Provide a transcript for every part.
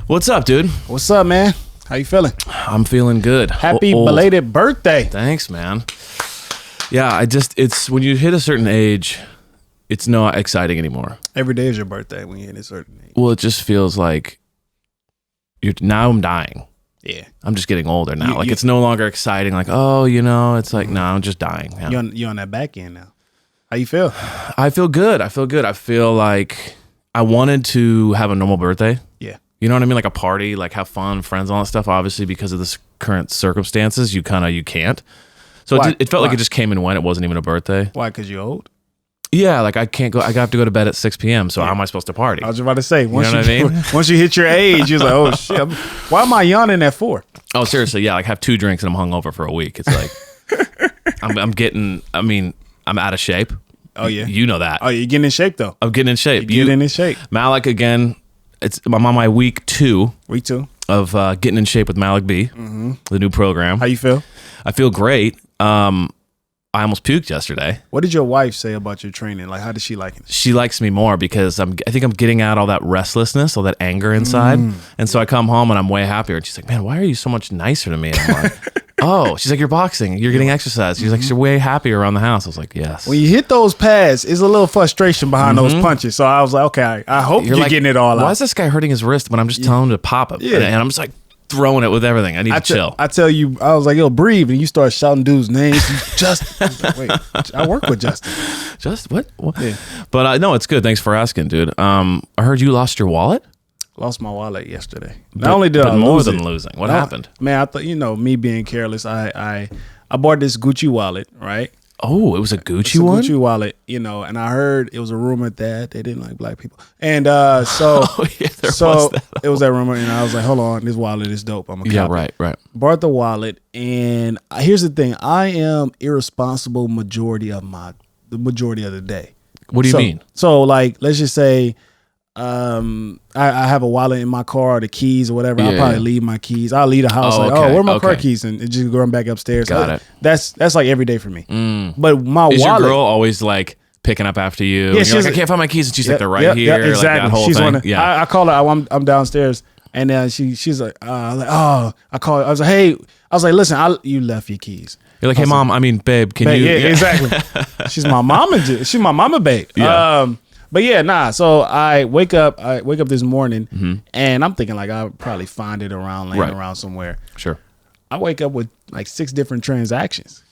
What's up, dude? What's up, man? How you feeling? I'm feeling good. Happy belated birthday. Thanks, man. Yeah, it's when you hit a certain age, it's not exciting anymore. Every day is your birthday when you hit a certain age. Well, it just feels like now I'm dying. Yeah. I'm just getting older now. It's no longer exciting. Like, oh, it's like, no, I'm just dying. Yeah. You're on that back end now. How you feel? I feel good. I feel like I wanted to have a normal birthday. Yeah. You know what I mean? Like a party, like have fun, friends, all that stuff. Obviously, because of the current circumstances, you can't. So it felt like it just came and went. It wasn't even a birthday. Why? Because you're old? Yeah, like I can't go. I have to go to bed at 6 p.m. So how am I supposed to party? I was about to say, once you know what I mean? Once you hit your age, you're like, oh shit, why am I yawning at 4? Oh, seriously, yeah. Like have 2 drinks and I'm hungover for a week. It's like I'm out of shape. Oh yeah, you know that. Oh, you're getting in shape though. I'm getting in shape. You're getting in shape. Malik again. I'm on my week 2. Week 2 of getting in shape with Malik B, the new program. How you feel? I feel great. I almost puked yesterday. What did your wife say about your training? Like, how does she like it? She likes me more because I think I'm getting out all that restlessness, all that anger inside. And so I come home and I'm way happier. And she's like, man, why are you so much nicer to me? And I'm like, oh, she's like, you're boxing. You're getting exercise. She's like, you're way happier around the house. I was like, yes. When you hit those pads, it's a little frustration behind those punches. So I was like, okay, I hope you're like, getting it all out. Why is this guy hurting his wrist when I'm just telling him to pop it? Yeah. And I'm just like throwing it with everything. I need to chill. I tell you, I was like, yo, breathe. And you start shouting dudes' names. Justin. Like, wait, I work with Justin. Just what? Yeah. But no, it's good. Thanks for asking, dude. I heard you lost your wallet. Lost my wallet yesterday. Not only did I more lose than it, losing. What happened? Man, I thought, me being careless, I bought this Gucci wallet, right? Oh, it was a Gucci one? Gucci wallet, and I heard it was a rumor that they didn't like black people. And so it was that rumor, and I was like, hold on, this wallet is dope. I'm a copy. Yeah, right. Bought the wallet, and here's the thing. I am irresponsible the majority of the day. What do you mean? So like, let's just say I have a wallet in my car or the keys or whatever. I'll probably leave my keys. I'll leave the house where are my car keys? And just run back upstairs. Got it. That's like every day for me. But my Is wallet. Your girl always like picking up after you? Yeah, and you're like, I can't find my keys. And she's like, they're right here. Yeah, exactly. Like that whole she's thing. I call her. I'm downstairs. And then she's like, I call her. I was like, hey, listen, you left your keys. You're like, hey, mom, babe, can you? Yeah, exactly. She's my mama. She's my mama, babe. Yeah. But yeah, nah. So I wake up this morning, and I'm thinking like I'll probably find it laying around somewhere. Sure. I wake up with like 6 different transactions.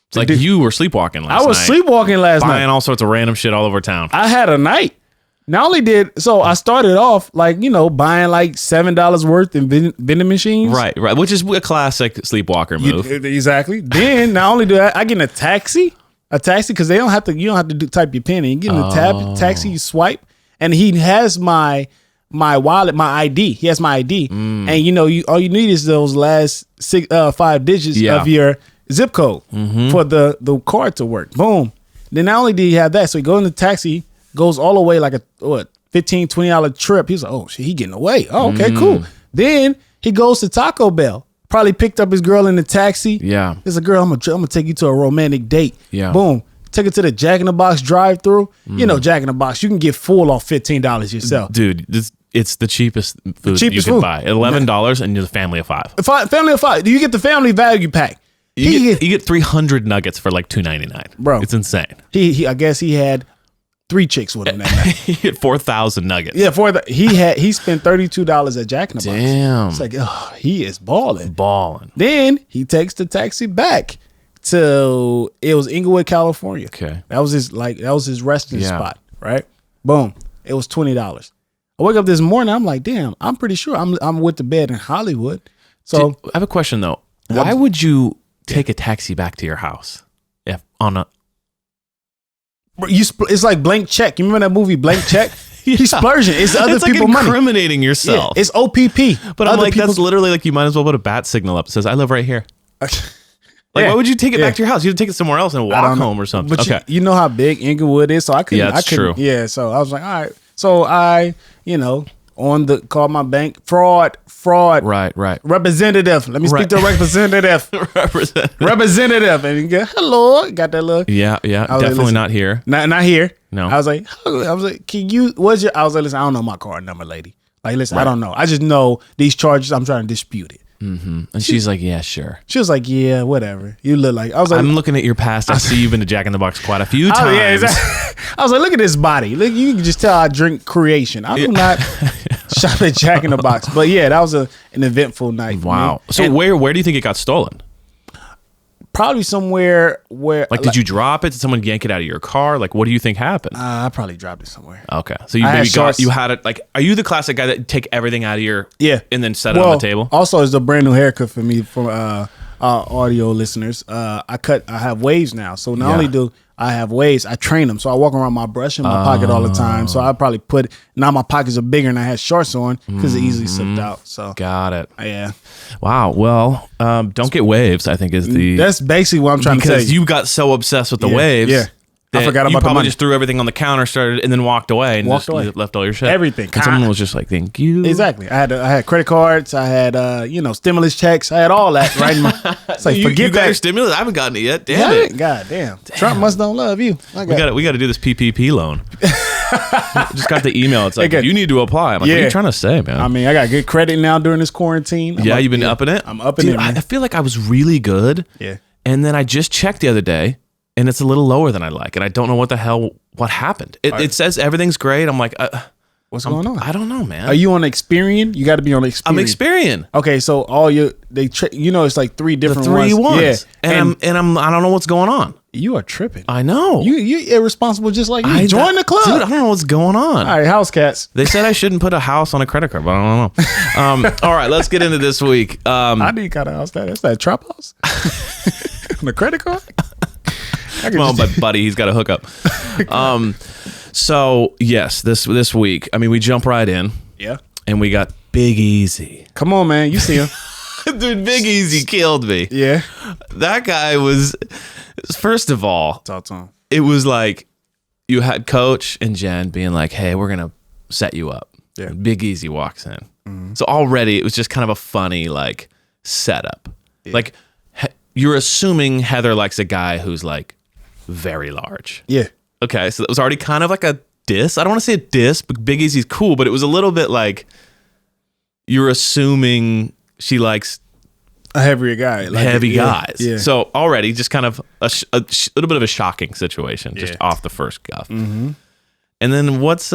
It's like you were sleepwalking last night. I was sleepwalking last night. Buying all sorts of random shit all over town. I had a night. I started off like, buying like $7 worth in vending machines. Right. Which is a classic sleepwalker move. Exactly. Then not only do I get in a taxi because you don't have to type your pin in. You get in the taxi, you swipe, and he has my wallet, my ID. He has my ID, and all you need is those last 5 digits of your zip code for the card to work. Boom. Then not only did he have that, so he goes in the taxi, goes all the way like a $15-$20 trip. He's like, oh shit, he getting away. Oh, okay, cool. Then he goes to Taco Bell. Probably picked up his girl in the taxi. Yeah. There's a girl, I'm gonna take you to a romantic date. Yeah. Boom. Take her to the Jack in the Box drive-thru. Jack in the Box, you can get full off $15 yourself. Dude, it's the cheapest food you can buy. $11 and you're the family of 5. Family of 5. Do you get the family value pack? You get 300 nuggets for like $2.99. Bro. It's insane. I guess he had 3 chicks with him that night. He had 4,000 nuggets. Yeah, he spent $32 at Jack in the Box. Damn. It's like, he is balling. Then he takes the taxi back to it was Inglewood, California. Okay. That was his resting spot, right? Boom. It was $20. I wake up this morning, I'm like, damn, I'm pretty sure I'm with the bed in Hollywood. So I have a question though. Why would you take a taxi back to your house if on a it's like Blank Check. You remember that movie Blank Check? He's splurging. It's other people money. It's incriminating yourself. Yeah, it's OPP. But I'm like, that's literally like you might as well put a bat signal up that says, I live right here. Why would you take it back to your house? You'd take it somewhere else and walk home or something. But you know how big Inglewood is, so I couldn't. Yeah, that's true. Yeah, so I was like, all right. So I, call my bank fraud. Right. Representative. Let me speak to a representative. Representative. And you go, hello. Got that look. Yeah. Definitely not here. Not here. No. I was like, can you, I was like, listen, I don't know my card number, lady. Like, listen, I don't know. I just know these charges. I'm trying to dispute it. Mm-hmm. And she's like, yeah, sure. She was like, yeah, whatever. You look like. I was like, I'm looking at your past. I see you've been to Jack in the Box quite a few times. Yeah, exactly. I was like, look at this body. Look, you can just tell I drink creation. I do not shop at Jack in the Box. But yeah, that was an eventful night. Wow. So where do you think it got stolen? Probably somewhere where. Like, did you drop it? Did someone yank it out of your car? Like, what do you think happened? I probably dropped it somewhere. Okay. So you had it. Like, are you the classic guy that take everything out of your and then set it on the table? Also, it's a brand new haircut for me for audio listeners. I have waves now, so not only do I have waves, I train them. So I walk around my brush in my pocket all the time. So I probably now my pockets are bigger and I had shorts on because it easily slipped out. So got it. Yeah. Wow. Well, don't get waves, I think is that's basically what I'm trying to tell you. Because you got so obsessed with the waves. Yeah. I forgot about you probably the money. just threw everything on the counter, started, and then walked away and left all your shit. Everything. And someone was just like, "Thank you." Exactly. I had credit cards. I had stimulus checks. I had all that right in my. It's like you forget got that your stimulus. I haven't gotten it yet. Damn it. God damn. Trump must don't love you. We got to do this PPP loan. Just got the email. It's like you need to apply. I'm like, what are you trying to say, man? I mean, I got good credit now during this quarantine. You've been upping it. I'm upping it. Man. I feel like I was really good. Yeah. And then I just checked the other day. And it's a little lower than I like. And I don't know what happened. It says everything's great. I'm like, what's going on? I don't know, man. Are you on Experian? You got to be on Experian. I'm Experian. Okay, so it's like three different ones. Yeah. And I don't know what's going on. You are tripping. I know. You irresponsible just like you. Join the club. Dude, I don't know what's going on. All right, house cats. They said I shouldn't put a house on a credit card, but I don't know. All right, let's get into this week. I need kind of house that. That's that trap house. On a credit card? Well, but buddy, he's got a hookup. So yes, this week, I mean, we jump right in. Yeah. And we got Big Easy. Come on, man. You see him. Dude, Big Easy killed me. Yeah. That guy was, first of all, talk to him. It was like you had Coach and Jen being like, hey, we're going to set you up. Yeah. Big Easy walks in. Mm-hmm. So already it was just kind of a funny like setup. Yeah. Like you're assuming Heather likes a guy who's like very large. Yeah. Okay, so that was already kind of like a diss. I don't want to say a diss, but Big Easy's cool, but it was a little bit like you're assuming she likes a heavier guy, like heavy guys. Yeah. So already just kind of a little bit of a shocking situation, just off the first guff. Mm-hmm. And then what's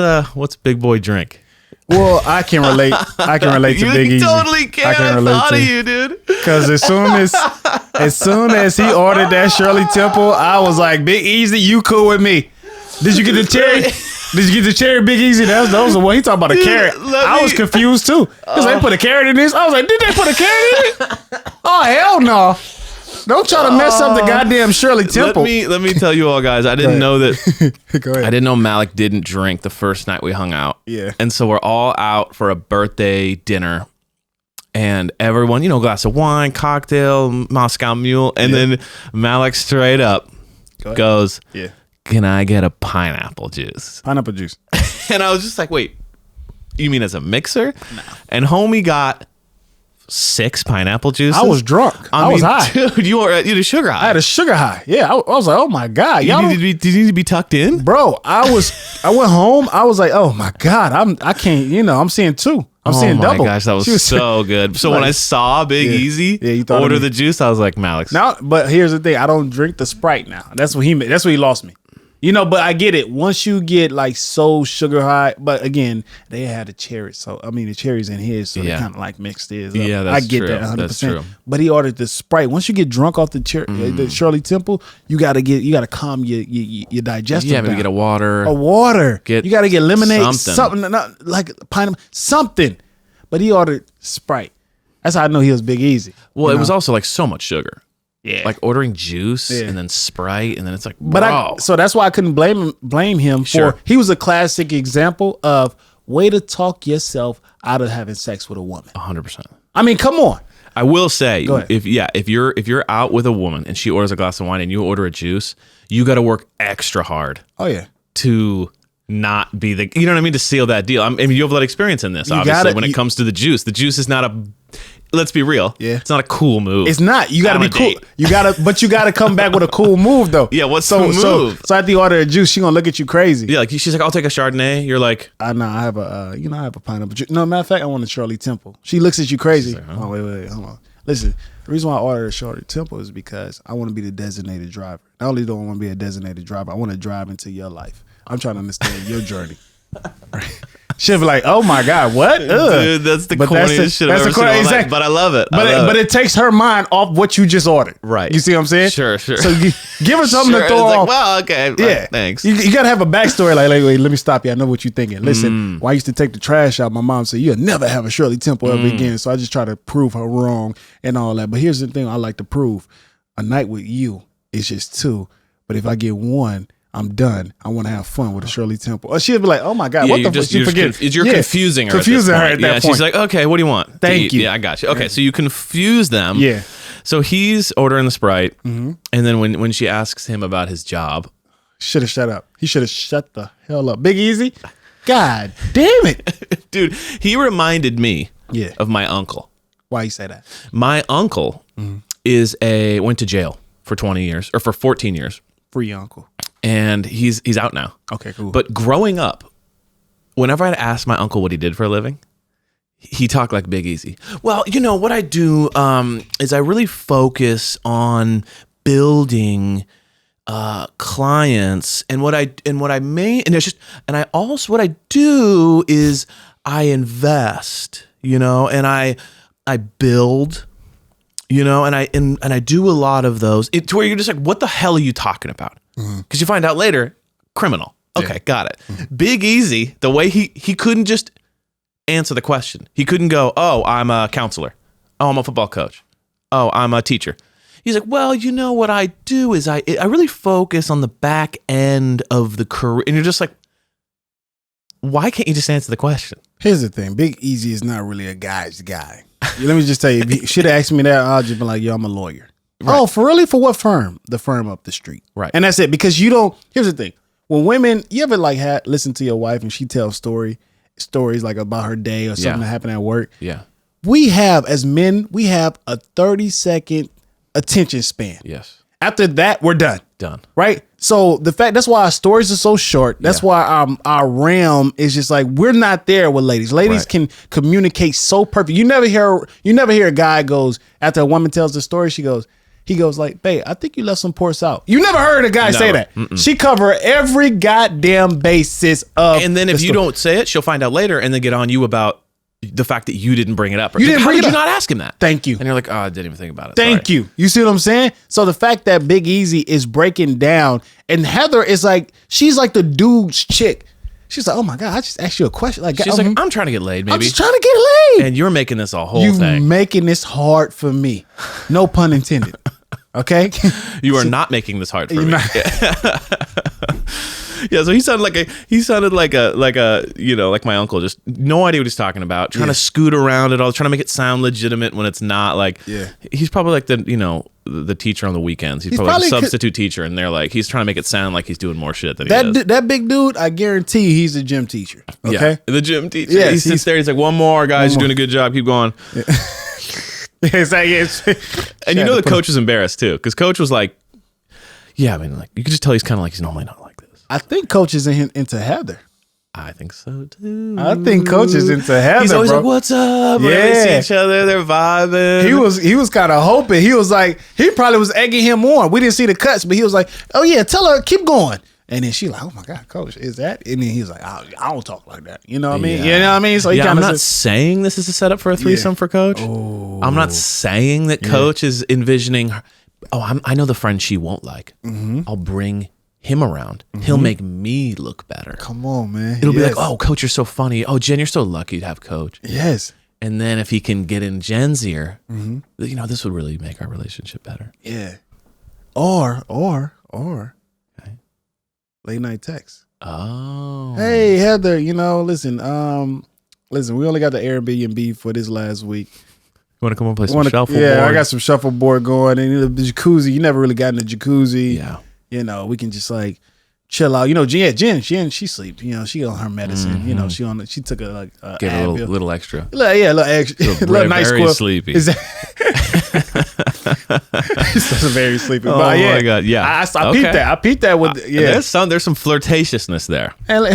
Big Boy drink? Well, I can relate. I can relate to Big Easy. You totally can. I thought of you, dude. Because as soon as he ordered that Shirley Temple, I was like, Big Easy, you cool with me? Did you get the cherry? Did you get the cherry, Big Easy? That was the one. He talking about a carrot. I was confused too. Because they put a carrot in this. I was like, did they put a carrot in it? Oh hell no! Don't try to mess up the goddamn Shirley Temple. Let me tell you all, guys. I didn't know that. Go ahead. I didn't know Malik didn't drink the first night we hung out. Yeah. And so we're all out for a birthday dinner. And everyone, glass of wine, cocktail, Moscow Mule. And then Malik straight up goes, can I get a pineapple juice? Pineapple juice. And I was just like, wait, you mean as a mixer? No. And homie got 6 pineapple juices. I was drunk. I was high. Dude, you had a sugar high. I had a sugar high. Yeah. I was like, oh my God. Did you need to be tucked in? Bro, I went home. I was like, oh my God. I can't, I'm seeing 2. I'm seeing double. Oh my gosh, that was so good. So when I saw Big Easy order the juice, I was like, Malik's. Now, but here's the thing. I don't drink the Sprite now. That's what he lost me. But I get it. Once you get like so sugar high, but again, they had the cherries. So I mean, the cherries in his, so they kind of like mixed his. Yeah, that's true. I get that 100%. That's true. But he ordered the Sprite. Once you get drunk off the Shirley Temple, you gotta calm your digestive. Yeah, maybe get a water. You gotta get lemonade, something not like pineapple, something. But he ordered Sprite. That's how I know he was Big Easy. Well, it was also like so much sugar. Yeah, like ordering juice and then Sprite, and then it's like, bro. So that's why I couldn't blame him for. He was a classic example of way to talk yourself out of having sex with a woman. 100%. I mean, come on. I will say, if you're out with a woman and she orders a glass of wine and you order a juice, you got to work extra hard. Oh yeah. To not be to seal that deal. I mean, you have a lot of experience in this, obviously, when it comes to the juice. The juice is not let's be real. Yeah. It's not a cool move. It's not. You gotta On be a cool. date. You gotta come back with a cool move though. Yeah, what's the move? So after you order a juice, she gonna look at you crazy. Yeah, like she's like, I'll take a Chardonnay. You're like, I know. I have a I have a pineapple juice. No, matter of fact, I want a Shirley Temple. She looks at you crazy. like, Oh wait, hold on. Listen, the reason why I ordered a Shirley Temple is because I want to be the designated driver. Not only do I want to be a designated driver, I want to drive into your life. I'm trying to understand your journey. She'll be like, "Oh my God, what? Ugh." dude, that's the corniest shit I've ever seen. Exactly. But I love it. But it takes her mind off what you just ordered. Right. You see what I'm saying? Sure. So give her something to throw it's off. like, well, okay. Yeah. Thanks. You gotta have a backstory. Like, wait, let me stop you. I know what you're thinking. Listen, when I used to take the trash out, my mom said, "You'll never have a Shirley Temple ever again." So I just try to prove her wrong and all that. But here's the thing I like to prove. A night with you is just 2. But if I get 1, I'm done. I want to have fun with a Shirley Temple. Or she'll be like, "Oh my God, what the fuck?" You're confusing her. Confusing her at that point. She's like, "Okay, what do you want?" Thank you. Yeah, I got you. Okay, so you confuse them. Yeah. So he's ordering the Sprite, and then when she asks him about his job, Should have shut up. He should have shut the hell up. Big Easy. God damn it, dude, he reminded me Yeah. of my uncle. Why you say that? My uncle went to jail for 20 years or for 14 years. Free uncle. And he's out now. Okay, cool. But growing up, whenever I'd ask my uncle what he did for a living, he talked like Big Easy. Well, what I do is I really focus on building clients, and what I do is I invest, and I build. And I do a lot of those. To where you're just like, what the hell are you talking about? Because you find out later, criminal. Okay, got it. Big Easy, the way he couldn't just answer the question. He couldn't go, "Oh, I'm a counselor. Oh, I'm a football coach. Oh, I'm a teacher." He's like, "Well, what I do is I really focus on the back end of the career." And you're just like, why can't you just answer the question? Here's the thing. Big Easy is not really a guy's guy. Let me just tell you, if you should have asked me that, I'll just be like, "Yo, I'm a lawyer." Right. Oh, for really? For what firm? The firm up the street. Right. And that's it. Because here's the thing. When women, you ever listen to your wife and she tells stories like about her day or something that happened at work? Yeah. We have, as men, a 30-second attention span. Yes. After that, we're done. Right? So that's why our stories are so short. That's why our realm is just like, we're not there with ladies. Ladies can communicate so perfect. You never hear a guy goes, after a woman tells the story, he goes like, "Babe, I think you left some ports out." You never heard a guy say that. She cover every goddamn basis of. And then if you don't say it, she'll find out later and then get on you about the fact that you didn't bring it up. How did you not ask him that? Thank you. And you're like, "Oh, I didn't even think about it." Thank you. You see what I'm saying? So the fact that Big Easy is breaking down, and Heather is like, she's like the dude's chick. She's like, "Oh my God, I just asked you a question." Like, she's like, "I'm trying to get laid, maybe." I'm just trying to get laid. And you're making this a whole you thing. Making this hard for me. No pun intended. Okay? You are not making this hard for me. Yeah, so he sounded like my uncle, just no idea what he's talking about, trying to scoot around it all, trying to make it sound legitimate when it's not. Like, he's probably like the teacher on the weekends. He's probably a substitute teacher, and they're like, he's trying to make it sound like he's doing more shit than he is. That big dude, I guarantee he's a gym teacher. Okay, yeah, the gym teacher. Yeah, he sits there. He's like, "One more, guys. You're doing a good job. Keep going." Yeah. It's like, and the coach was embarrassed too, because coach was like, "Yeah, I mean, like you could just tell he's kind of like he's normally not like this." I think coach is into Heather. I think so too. I think coach is into Heather. He's always like, "What's up?" Yeah, they see each other. They're vibing. He was kind of hoping. He was like, he probably was egging him on. We didn't see the cuts, but he was like, "Oh yeah, tell her keep going." And then she like, "Oh my God, coach, is that?" And then he's like, I don't talk like that. You know what I mean? You know what I mean? So I'm not saying this is a setup for a threesome for coach. Oh. I'm not saying that coach is envisioning. I know the friend she won't like. Mm-hmm. I'll bring him around. Mm-hmm. He'll make me look better. Come on, man. It'll be like, "Oh, coach, you're so funny. Oh, Jen, you're so lucky to have coach." Yes. And then if he can get in Jen's ear, this would really make our relationship better. Yeah. Or late night text. Oh. Hey, Heather, listen, we only got the Airbnb for this last week. You want to come and play some shuffleboard? Yeah, I got some shuffleboard going. And the jacuzzi, you never really got in the jacuzzi. Yeah. We can just like chill out. You know, Jen, she sleep. You know, she on her medicine. You know, she took a Get a little extra. A little extra. A little nice very squirt. sleepy. She's very sleepy. Oh But my god, yeah. I peeped that. I peeped that with There's some flirtatiousness there. And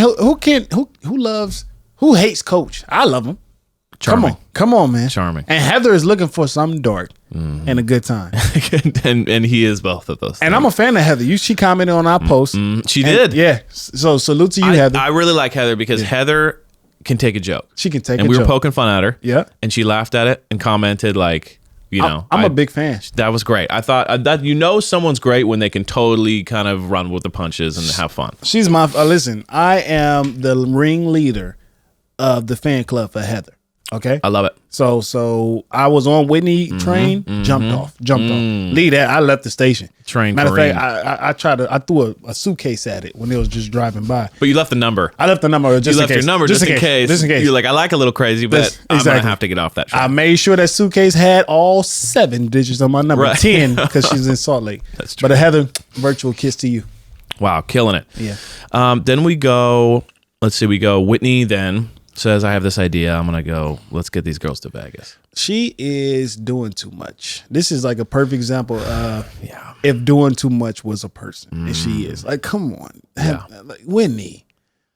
who hates Coach? I love him. Charming. Come on, man. Charming. And Heather is looking for something dark and a good time. and he is both of those. And I'm a fan of Heather. She commented on our post. She did. Yeah. So salute to you, Heather. I really like Heather because Heather can take a joke. She can take a joke. And we were poking fun at her. Yeah. And she laughed at it and commented like, you know. I'm a big fan. That was great. I thought that someone's great when they can totally kind of run with the punches and have fun. She's my listen. I am the ringleader of the fan club for Heather. Okay, I love it. So I was on Whitney train, jumped off. Leave that. I left the station. Train. Matter of fact, I threw a suitcase at it when it was just driving by. But you left the number. I left the number just in case. Your number just in case. Just in case. You're like, I like a little crazy, but I'm gonna have to get off that train. I made sure that suitcase had all 7 digits on my number, Right. 10 because she's in Salt Lake. That's true. But Heather, virtual kiss to you. Wow, killing it. Yeah. Then we go. Let's see. We go. Whitney then says, I have this idea. I'm going to go, let's get these girls to Vegas. She is doing too much. This is like a perfect example of if doing too much was a person. And she is. Like, come on. Yeah. Like, Whitney.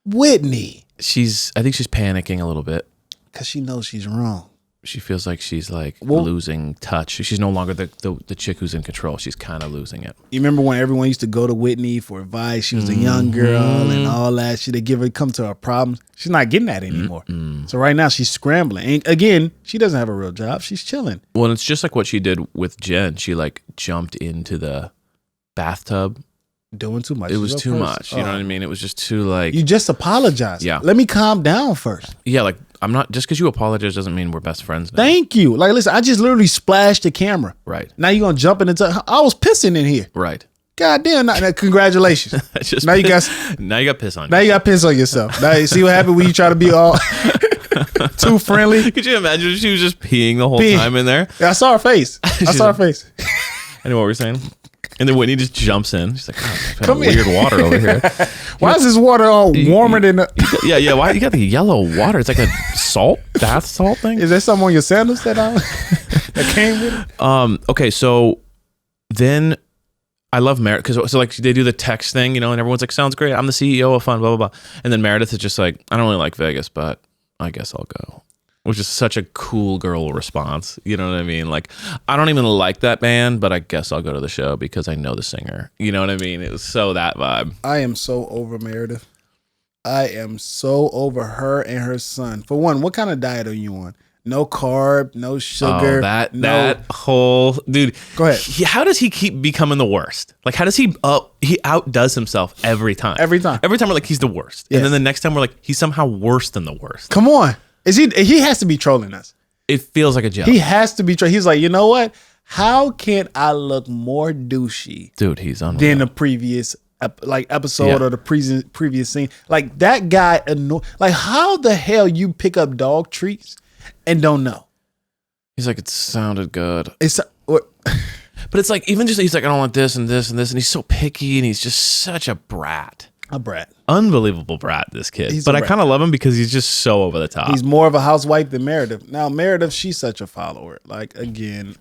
I think she's panicking a little bit. Because she knows she's wrong. She feels like she's losing touch. She's no longer the chick who's in control. She's kind of losing it. You remember when everyone used to go to Whitney for advice? She was a young girl and all that. She'd come to her problems. She's not getting that anymore. So right now she's scrambling. And again, she doesn't have a real job. She's chilling. Well, it's just like what she did with Jen. She like jumped into the bathtub. Doing too much. It was too much. You know what I mean? It was just too like. You just apologize. Yeah. Let me calm down first. Yeah, like I'm not, just because you apologize doesn't mean we're best friends now. Thank you. Like, listen, I just literally splashed the camera. Right. Now you're going to jump into, I was pissing in here. Right. God damn. Congratulations. Now you got piss on you. Now you got piss on yourself. Now you see what happened when you try to be all too friendly. Could you imagine if she was just peeing the whole time in there? I saw her face. And what were you saying? And then Whitney just jumps in. She's like, oh, Come weird water over here. Why is this water all warmer than Yeah. Why you got the yellow water? It's like a bath salt thing. Is there something on your sandals that came with it? Okay, so then I love Meredith because like they do the text thing, you know, and everyone's like, sounds great. I'm the CEO of fun, blah, blah, blah. And then Meredith is just like, I don't really like Vegas, but I guess I'll go. Which is such a cool girl response. You know what I mean? Like, I don't even like that band, but I guess I'll go to the show because I know the singer. You know what I mean? It was so that vibe. I am so over Meredith. I am so over her and her son. For one, what kind of diet are you on? No carb, no sugar. Oh, that whole dude. Go ahead. How does he keep becoming the worst? Like, how does he outdoes himself every time? Every time we're like, he's the worst. Yes. And then the next time we're like, he's somehow worse than the worst. Come on. He has to be trolling us. It feels like a joke. He has to be trolling. He's like, you know what? How can I look more douchey? Dude, he's unreal. Than the previous episode or the previous scene. Like that guy like how the hell you pick up dog treats and don't know? He's like, it sounded good. But it's like, even just, he's like, I don't want this and this and this. And he's so picky and he's just such a brat. Unbelievable brat, this kid. But I kind of love him because he's just so over the top. He's more of a housewife than Meredith. Now, Meredith, she's such a follower. Like, again,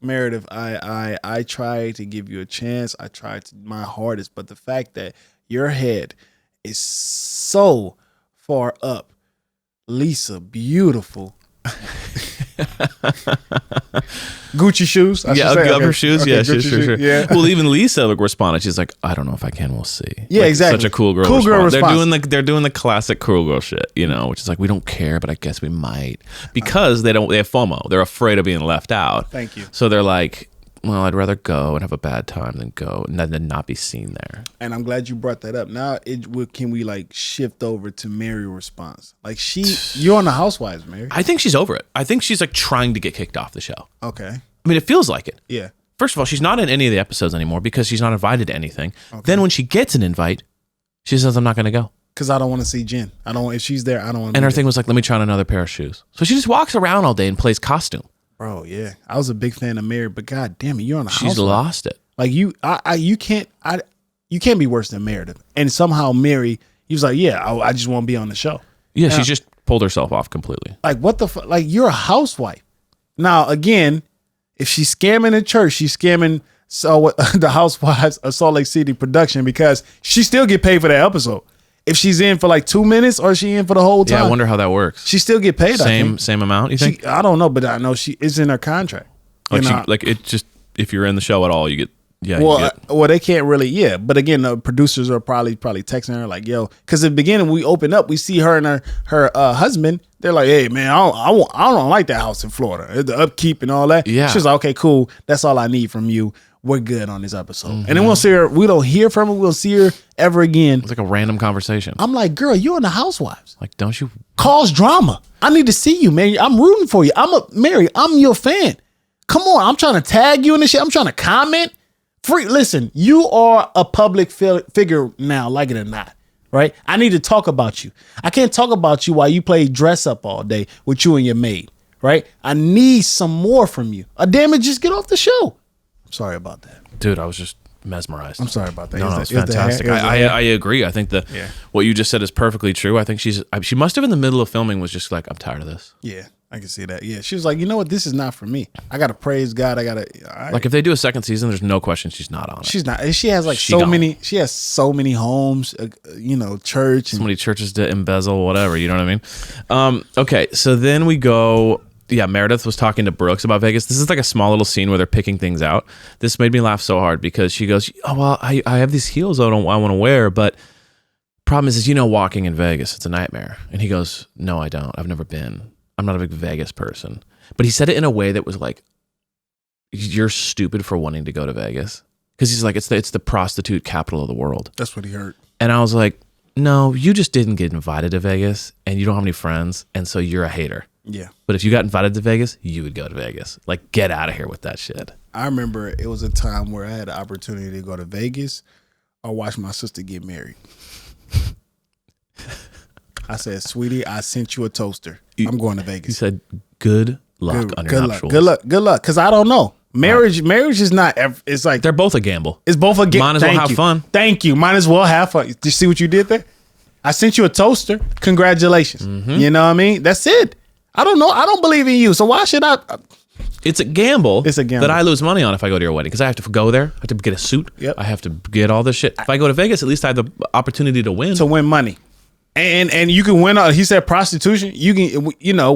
Meredith, I try to give you a chance. I try to my hardest. But the fact that your head is so far up, Lisa, beautiful. Gucci shoes. Her shoes. Okay, yeah, sure. Yeah. Well, even Lisa responded. She's like, I don't know if I can. We'll see. Yeah, like, exactly. Such a cool girl. Response. They're doing the classic cool girl shit, you know, which is like, we don't care, but I guess we might, because they have FOMO. They're afraid of being left out. Thank you. So they're like, well, I'd rather go and have a bad time than go and then not be seen there. And I'm glad you brought that up. Now, can we like shift over to Mary's response? Like you're on the Housewives, Mary. I think she's over it. I think she's like trying to get kicked off the show. Okay. I mean, it feels like it. Yeah. First of all, she's not in any of the episodes anymore because she's not invited to anything. Okay. Then when she gets an invite, she says, I'm not going to go. Because I don't want to see Jen. If she's there, I don't want to. And her thing was like, let me try on another pair of shoes. So she just walks around all day and plays costume. Bro, yeah. I was a big fan of Mary, but god damn it, you're on the Housewives. She's lost it. Like you you can't be worse than Meredith. And somehow Mary, he was like, yeah, I just want to be on the show. Yeah, she just pulled herself off completely. Like, what the fuck? Like, you're a housewife. Now, again, if she's scamming in church, she's scamming the housewives of Salt Lake City production because she still get paid for that episode. If she's in for like 2 minutes or she in for the whole time. Yeah, I wonder how that works. She still get paid. Same amount, you think? I don't know, but I know she is in her contract. Like it just, if you're in the show at all, you get. Yeah. Well, they can't really. Yeah, but again, the producers are probably texting her like, "Yo," because at the beginning we open up, we see her and her husband. They're like, "Hey, man, I don't like that house in Florida, the upkeep and all that." Yeah. She's like, "Okay, cool. That's all I need from you. We're good on this episode." And then we'll see her. We don't hear from her. We'll see her ever again. It's like a random conversation. I'm like, girl, you're on the Housewives. Like, don't you cause drama? I need to see you, man. I'm rooting for you. Mary. I'm your fan. Come on, I'm trying to tag you in this shit. I'm trying to comment. Listen, you are a public figure now, like it or not, right? I need to talk about you. I can't talk about you while you play dress up all day with you and your maid, right? I need some more from you. Damn it, just get off the show. I'm sorry about that. Dude, I was just mesmerized. I'm sorry about that. No, it's fantastic. I agree. I think what you just said is perfectly true. I think she must have in the middle of filming was just like, I'm tired of this. Yeah. I can see that. Yeah. She was like, you know what? This is not for me. I got to praise God. Like if they do a second season, there's no question she's not on it. She's not. She has like she has so many homes, church. So many churches to embezzle, whatever. You know what I mean? Okay. So then we go. Yeah. Meredith was talking to Brooks about Vegas. This is like a small little scene where they're picking things out. This made me laugh so hard because she goes, oh, well, I have these heels I want to wear, but problem is, walking in Vegas, it's a nightmare. And he goes, no, I don't. I've never been. I'm not a big Vegas person. But he said it in a way that was like, you're stupid for wanting to go to Vegas. Because he's like, it's the prostitute capital of the world. That's what he heard. And I was like, no, you just didn't get invited to Vegas and you don't have any friends. And so you're a hater. Yeah. But if you got invited to Vegas, you would go to Vegas. Like, get out of here with that shit. I remember it was a time where I had the opportunity to go to Vegas or watch my sister get married. I said, sweetie, I sent you a toaster. I'm going to Vegas. You said, good luck on your nuptials. Good luck. Because I don't know. Marriage is not, it's like. They're both a gamble. It's both a gamble. Might as well have fun. Thank you. Might as well have fun. Did you see what you did there? I sent you a toaster. Congratulations. Mm-hmm. You know what I mean? That's it. I don't know. I don't believe in you. So why should I? It's a gamble. It's a gamble that I lose money on if I go to your wedding because I have to go there. I have to get a suit. Yep. I have to get all this shit. If I go to Vegas, at least I have the opportunity to win. To win money. And you can win. He said prostitution. You can,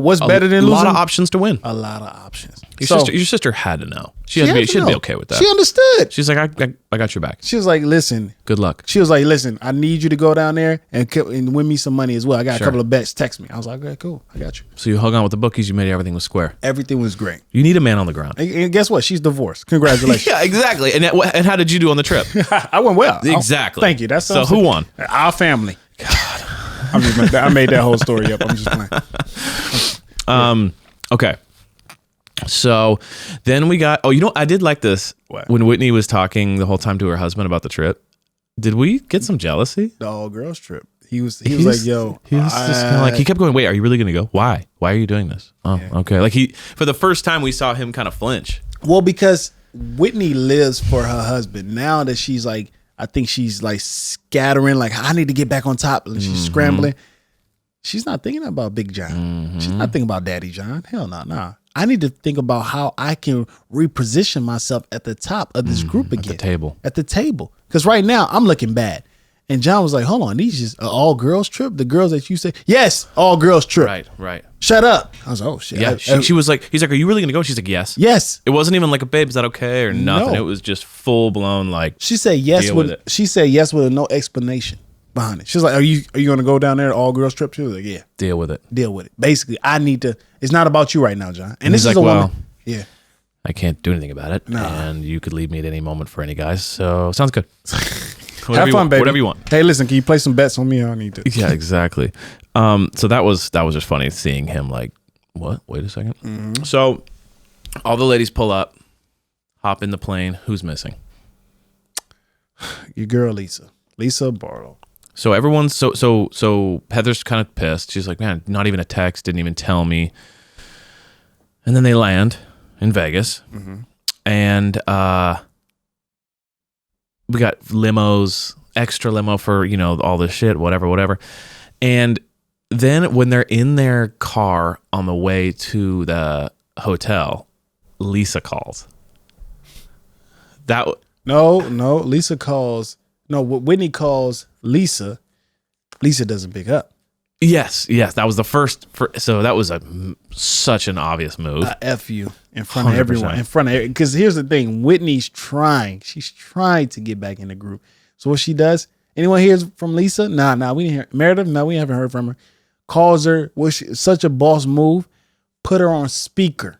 what's better than losing? A lot of options to win. A lot of options. Your sister had to know. She'd be okay with that. She understood. She's like, I got your back. She was like, listen. Good luck. She was like, listen, I need you to go down there and win me some money as well. I got a couple of bets. Text me. I was like, okay, cool. I got you. So you hung on with the bookies. You made everything was square. Everything was great. You need a man on the ground. And guess what? She's divorced. Congratulations. Yeah, exactly. And how did you do on the trip? I went well. Exactly. Thank you. So who won? Our family. God. I made that whole story up. I'm just playing. Okay. So then we got, I did like this. What? When Whitney was talking the whole time to her husband about the trip. Did we get some jealousy? The all girls trip. He was like, yo. He was just kind of like, he kept going, wait, are you really going to go? Why? Why are you doing this? Oh, yeah. Okay. Like for the first time we saw him kind of flinch. Well, because Whitney lives for her husband. Now that she's like, I think she's like scattering, like, I need to get back on top. And she's scrambling. She's not thinking about Big John. Mm-hmm. She's not thinking about Daddy John. Hell no, nah. I need to think about how I can reposition myself at the top of this group again. At the table. Because right now, I'm looking bad. And John was like, hold on, these just an all girls trip? The girls that you say, yes, all girls trip. Right. Shut up. I was like, oh shit. Yeah, she was like, he's like, are you really going to go? She's like, yes. Yes. It wasn't even like a babe, is that okay? Or nothing. No. It was just full blown like, she said yes with no explanation behind it. She was like, are you going to go down there all girls trip? She was like, yeah. Deal with it. Basically, it's not about you right now, John. And this is like, a woman. Yeah. I can't do anything about it. Nah. And you could leave me at any moment for any guys. So sounds good. Have fun, baby. Whatever you want. Hey, listen, can you play some bets on me? I need to. Yeah, exactly. So that was just funny seeing him like, what? Wait a second. Mm-hmm. So all the ladies pull up, hop in the plane. Who's missing? Your girl, Lisa Barlow. So everyone's so Heather's kind of pissed. She's like, man, not even a text, didn't even tell me. And then they land in Vegas, and we got limos, extra limo for, all this shit, whatever. And then when they're in their car on the way to the hotel, Lisa calls. No, Lisa calls. No, Whitney calls Lisa. Lisa doesn't pick up. Yes, that was the first. So that was such an obvious move. F you in front of everyone. Because here's the thing: Whitney's trying. She's trying to get back in the group. So what she does? Anyone hears from Lisa? Nah, we didn't hear. Meredith? No, we haven't heard from her. Calls her. Such a boss move. Put her on speaker.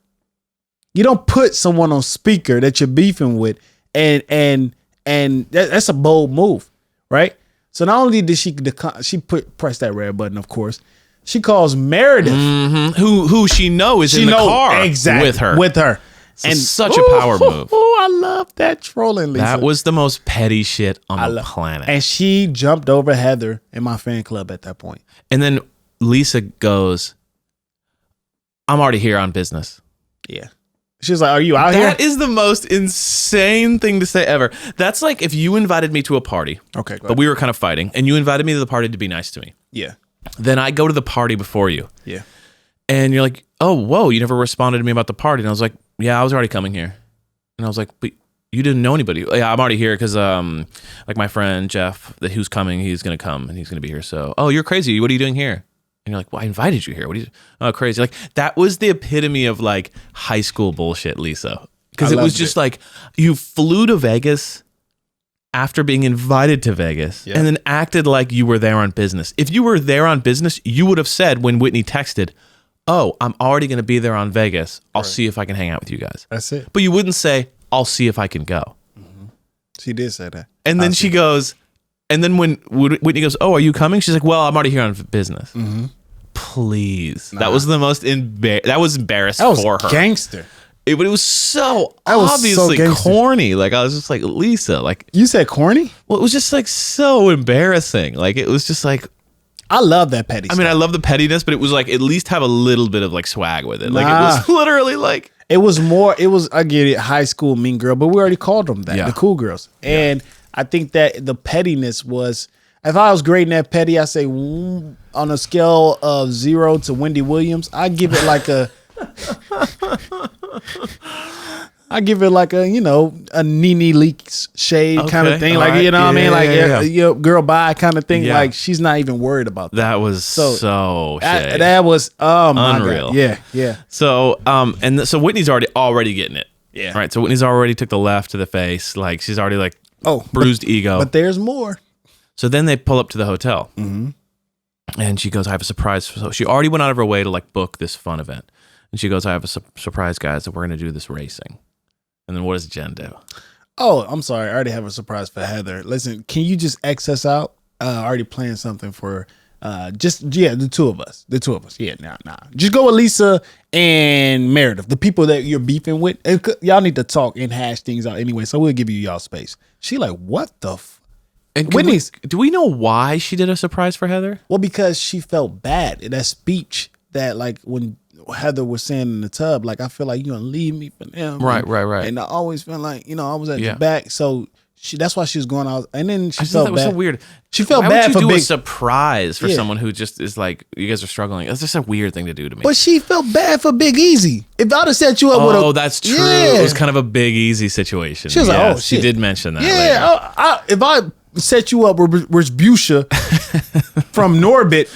You don't put someone on speaker that you're beefing with, and that's a bold move, right? So not only did she press that red button, of course, she calls Meredith, who she knows is in the car with her. So and such a power move. Oh, I love that trolling, Lisa. That was the most petty shit on the planet. And she jumped over Heather in my fan club at that point. And then Lisa goes, "I'm already here on business." Yeah. She was like, "Are you out here?" That is the most insane thing to say ever. That's like if you invited me to a party. Okay, but we were kind of fighting, and you invited me to the party to be nice to me. Yeah. Then I go to the party before you. Yeah. And you're like, "Oh, whoa, you never responded to me about the party." And I was like, "Yeah, I was already coming here." And I was like, "But you didn't know anybody." "Yeah, I'm already here because like my friend Jeff, who's coming, he's gonna come and he's gonna be here. So, oh, you're crazy. What are you doing here?" And you're like, "Well, I invited you here. What are you? Oh, crazy!" Like that was the epitome of like high school bullshit, Lisa. Because it was just like you flew to Vegas after being invited to Vegas, and then acted like you were there on business. If you were there on business, you would have said when Whitney texted, "Oh, I'm already going to be there on Vegas. I'll see if I can hang out with you guys." That's it. But you wouldn't say, "I'll see if I can go." Mm-hmm. She did say that. And then she goes, and then when Whitney goes, "Oh, are you coming?" She's like, "Well, I'm already here on business." Mm-hmm. Please. That was the most that was embarrassed that was for her. Gangster. But it was so obviously corny. Like I was just like, Lisa, like you said corny? Well, it was just like so embarrassing. Like it was just like I love that petty stuff. I love the pettiness, but it was like at least have a little bit of like swag with it. Like it was literally like it was I get it, high school mean girl, but we already called them that, the cool girls. And I think that the pettiness was, if I was grading that petty, I say on a scale of 0 to Wendy Williams, I give it like a a Nene Leakes shade kind of thing. Like, right. You know what I mean? Like, girl, bye kind of thing. Yeah. Like, she's not even worried about that. That was so shady. That was, oh my unreal. God. Yeah. So, so Whitney's already getting it. Yeah. Right. So Whitney's already took the left to the face. Like, she's already like, bruised ego. But there's more. So then they pull up to the hotel. Mm-hmm. And she goes, "I have a surprise." So she already went out of her way to like book this fun event. And she goes, "I have a surprise, guys, that we're going to do this racing." And then what does Jen do? Oh, I'm sorry. I already have a surprise for Heather. Listen, can you just X us out? Already planning something for the two of us. The two of us. Yeah, nah. Just go with Lisa and Meredith, the people that you're beefing with. Y'all need to talk and hash things out anyway, so we'll give you y'all space. She like, what the And Whitney's, do we know why she did a surprise for Heather? Well, because she felt bad. That speech that like when Heather was saying in the tub, like, I feel like you're gonna leave me for them. Right. And I always felt like, I was at your back. So that's why she was going out. And then she felt bad. That was so weird. She felt why bad would you for do a surprise for someone who just is like, you guys are struggling. That's just a weird thing to do to me. But she felt bad for Big Easy. If I'd have set you up with Oh, that's true. It was kind of a Big Easy situation. She was like, oh, shit. She did mention that. Yeah. If I set you up with Busha from Norbit,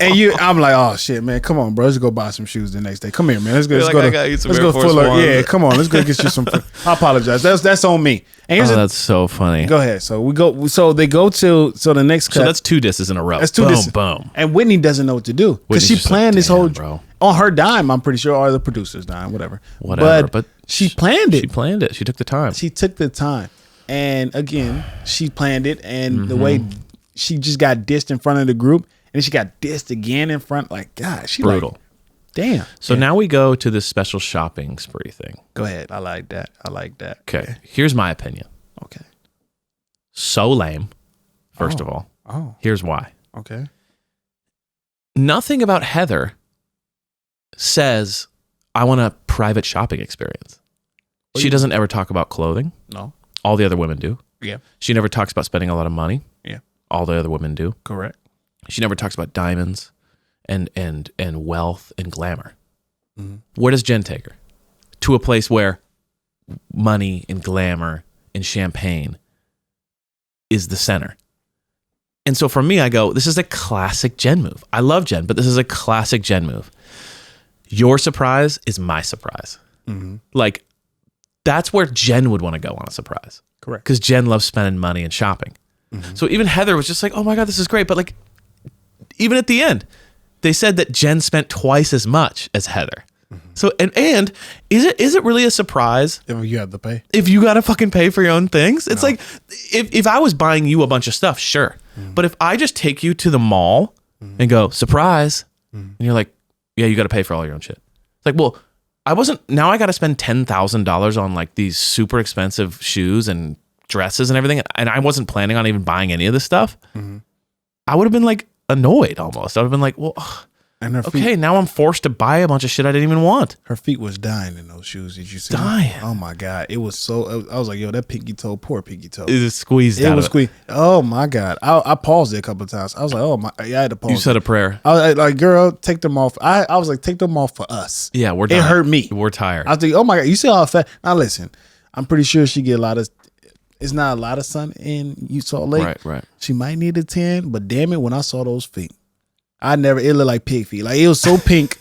and I'm like, oh shit, man, come on, bro, let's go buy some shoes the next day. Come here, man, let's go to Fuller. Yeah, come on, let's go get you some. I apologize. That's on me. And that's so funny. Go ahead. So they go to the next cut. So that's 2 disses in a row. That's 2 disses. Boom. And Whitney doesn't know what to do because she planned this whole on her dime. I'm pretty sure, or the producer's dime, whatever. But she planned it. She planned it. She took the time. And again, she planned it, and the way she just got dissed in front of the group, and then she got dissed again in front. Like, God, she brutal. Like, damn. So now we go to this special shopping spree thing. Go ahead. I like that. Okay. Here's my opinion. Okay. So lame. First of all. Oh. Here's why. Okay. Nothing about Heather says I want a private shopping experience. She doesn't ever talk about clothing. No. All the other women do. Yeah. She never talks about spending a lot of money. Yeah. All the other women do. Correct. She never talks about diamonds and wealth and glamour. Where does Jen take her? To a place where money and glamour and champagne is the center. And so for me, I go, this is a classic Jen move. I love Jen, but this is a classic Jen move. Your surprise is my surprise. Like, that's where Jen would want to go on a surprise. Correct. Because Jen loves spending money and shopping. So even Heather was just like, oh my God, this is great. But like, even at the end, they said that Jen spent twice as much as Heather. So, and is it really a surprise If you have to pay. if you got to fucking pay for your own things? It's like, if I was buying you a bunch of stuff, sure. But if I just take you to the mall and go, surprise, and you're like, yeah, you got to pay for all your own shit. It's like, well, now I got to spend $10,000 on like these super expensive shoes and dresses and everything. And I wasn't planning on even buying any of this stuff. I would have been like annoyed almost. I would have been like, well, And her feet, okay, now I'm forced to buy a bunch of shit I didn't even want. her feet was dying in those shoes. Did you see? Dying. Oh my God. It was so, I was like, yo, that pinky toe, poor pinky toe. It was squeezed It out was of it. squeezed. Oh my God. I paused it a couple of times. I was like, oh my, I had to pause. You said a prayer. I was like, girl, take them off. I was like, take them off for us. Yeah, we're It done. hurt me. We're tired. I was like, oh my God, you see how fat. Now listen, I'm pretty sure she get a lot of, it's not a lot of sun in Salt Lake. Right. She might need a 10, but damn it, when I saw those feet, it looked like pig feet. Like, it was so pink.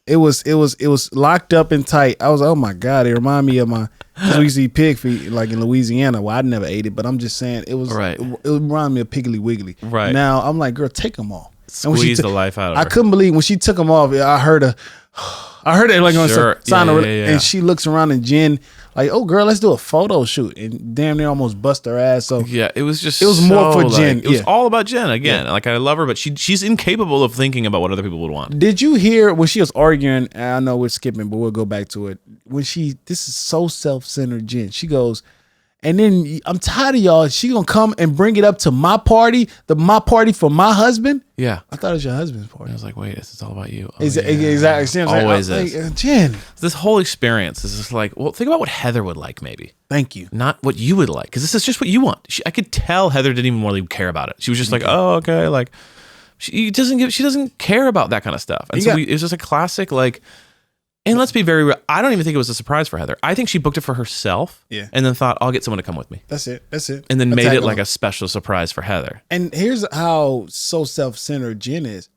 It was locked up and tight. I was like, oh my God, it reminded me of cause we used to eat pig feet like in Louisiana. Well, I never ate it, but I'm just saying it was, Right. it reminded me of Piggly Wiggly. Right. Now I'm like, girl, take them off. And when she Squeeze the life out of I her. couldn't believe when she took them off. I heard her like on Sure. sign Yeah, of, yeah, yeah. and she looks around and Jen like, oh girl, let's do a photo shoot, and damn near almost bust her ass. So Yeah, it was just. It was more for like, Jen, It was yeah. all about Jen again. Like, I love her, but she's incapable of thinking about what other people would want. did you hear when she was arguing? And I know we're skipping, but we'll go back to it. When this is so self-centered, Jen. She goes, and then I'm tired of y'all. She gonna come and bring it up to my party, my party for my husband. Yeah. I thought it was your husband's party. I was like, wait, this is all about you. Oh, Exactly. See what I'm saying? Always I'm is. like, Jen, This whole experience is just like, well, think about what Heather would like, maybe. thank you. Not what you would like, because this is just what you want. I could tell Heather didn't even really care about it. She was just like, oh, okay, like she doesn't care about that kind of stuff. And so it was just a classic, like, and let's be very real. I don't even think it was a surprise for Heather. I think she booked it for herself, and then thought, I'll get someone to come with me, That's it. and then made it like a special surprise for Heather. And here's how so self-centered Jen is.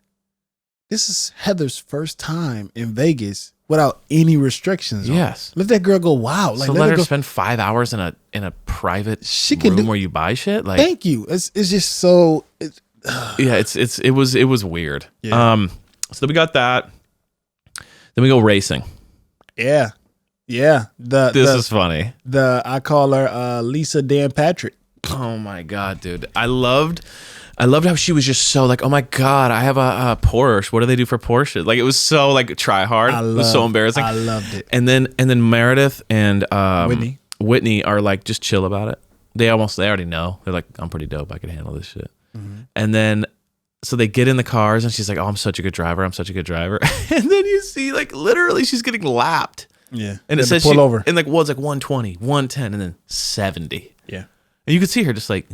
This is Heather's first time in Vegas without any restrictions. Yes. Let that girl go wild. Like, So let her go. spend 5 hours in a private She can room do- where you buy shit. Like, Thank you. It's just so. yeah, it was weird. Yeah. So we got that. Then we go racing. Yeah. This is funny. I call her Lisa Dan Patrick. Oh my God, dude. I loved how she was just so like, oh my God, I have a Porsche. What do they do for Porsche? Like, it was so like try hard. It was so embarrassing. I loved it. And then Meredith and Whitney are like just chill about it. They already know. They're like, I'm pretty dope. I can handle this shit. And then so they get in the cars and she's like, oh, I'm such a good driver. I'm such a good driver. And then you see like literally she's getting lapped. Yeah. And it says pull over. And like, well, it's like 120, 110, and then 70. Yeah. And you could see her just like,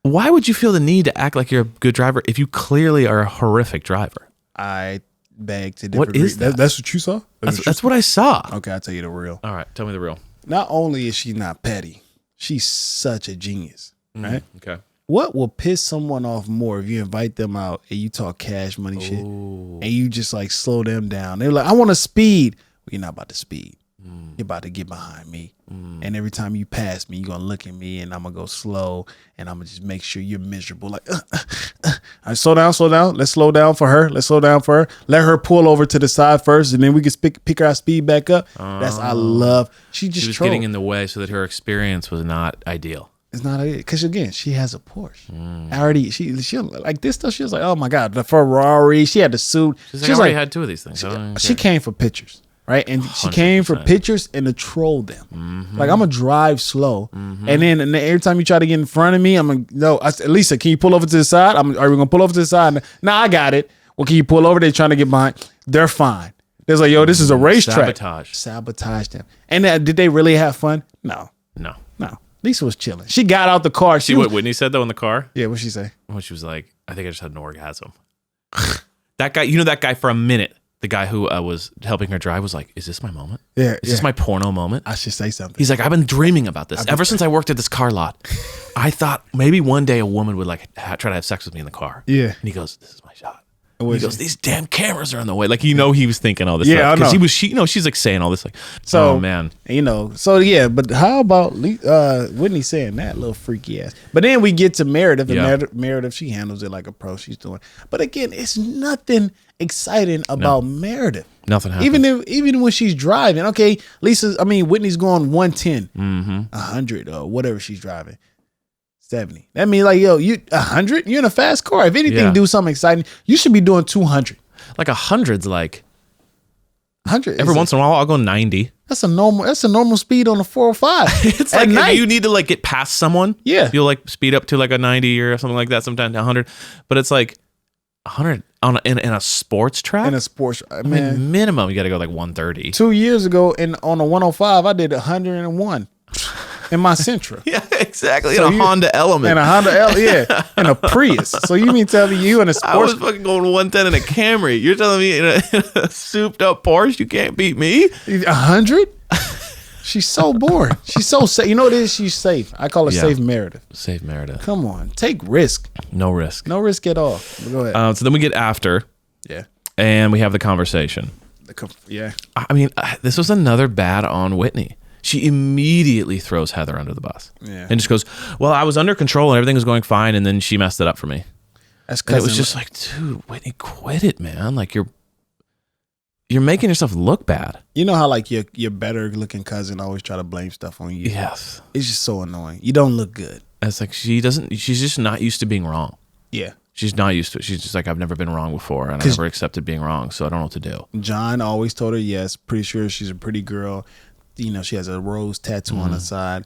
why would you feel the need to act like you're a good driver if you clearly are a horrific driver? I beg to What disagree. is that? That's what you saw? That's what I saw. Okay, I'll tell you the real. All right, tell me the real. Not only is she not petty, she's such a genius, right? Okay. What will piss someone off more if you invite them out and you talk cash money shit and you just like slow them down? They're like, I want to speed. Well, you're not about to speed. You're about to get behind me. And every time you pass me, you're going to look at me and I'm going to go slow and I'm going to just make sure you're miserable. Like, I slow down. Let's slow down for her. Let her pull over to the side first and then we can pick our speed back up. That's, I love. She She was trolled. getting in the way so that her experience was not ideal. It's not because again, she has a Porsche. She like this stuff. She was like, oh my God, the Ferrari. She had the suit. She's like, I already had two of these things. I don't even She care. came for pictures, right? And she came for 100%. pictures and to troll them. Like, I'm gonna drive slow, and then every time you try to get in front of me, I'm gonna no. I said, Lisa, can you pull over to the side? Are we gonna pull over to the side? Nah, I got it. Well, can you pull over? They're trying to get behind. They're fine. There's like, yo, this is a racetrack. Sabotage them. And did they really have fun? No. Lisa was chilling. She got out the car. See what Whitney said though in the car? Yeah, what'd she say? Well, she was like, I think I just had an orgasm. That guy, you know that guy for a minute, the guy who was helping her drive was like, is this my moment? Yeah. Is this my porno moment? I should say something. He's like, I've been dreaming about this. Ever since I worked at this car lot. I thought maybe one day a woman would like try to have sex with me in the car. Yeah. And he goes, this is my shot. He goes, these damn cameras are in the way. Like, he was thinking all this stuff. Yeah, I know. Because she's like saying all this like, so, oh man. So yeah, but how about Whitney saying that little freaky ass? But then we get to Meredith, and Meredith, she handles it like a pro. She's doing. But again, it's nothing exciting about Meredith. Nothing happens. Even when she's driving. Okay, Whitney's going 110, 100 or whatever she's driving. 70. That means like, yo, you 100? You're in a fast car. If anything, do something exciting. You should be doing 200. Like 100's like 100. Every once in a while, I'll go 90. That's a normal speed on a 405. It's like if you need to like get past someone. Yeah. You'll like speed up to like a 90 or something like that. Sometimes 100. But it's like 100 in a sports track. In a sports, man. Minimum, you got to go like 130. 2 years ago, on a 105, I did 101. In my Sentra. Yeah, exactly. So in a Honda Element. In a Honda Element, yeah. In a Prius. So you mean tell me you in a sports... I was fucking going 110 in a Camry. You're telling me in a souped up Porsche you can't beat me? 100? She's so boring. She's so safe. You know what it is? She's safe. I call her Safe Meredith. Safe Meredith. Come on. Take risk. No risk. No risk at all. But go ahead. So then we get after. Yeah. And we have the conversation. Yeah. I mean, this was another bad on Whitney. She immediately throws Heather under the bus. Yeah. And just goes, well, I was under control and everything was going fine. And then she messed it up for me. That's because it was just like, dude, Whitney, quit it, man. Like you're making yourself look bad. You know how like your better looking cousin always try to blame stuff on you? Yes. It's just so annoying. You don't look good. It's like she's just not used to being wrong. Yeah. She's not used to it. She's just like, I've never been wrong before and I never accepted being wrong. So I don't know what to do. John always told her yes. Pretty sure she's a pretty girl. You know, she has a rose tattoo on her side.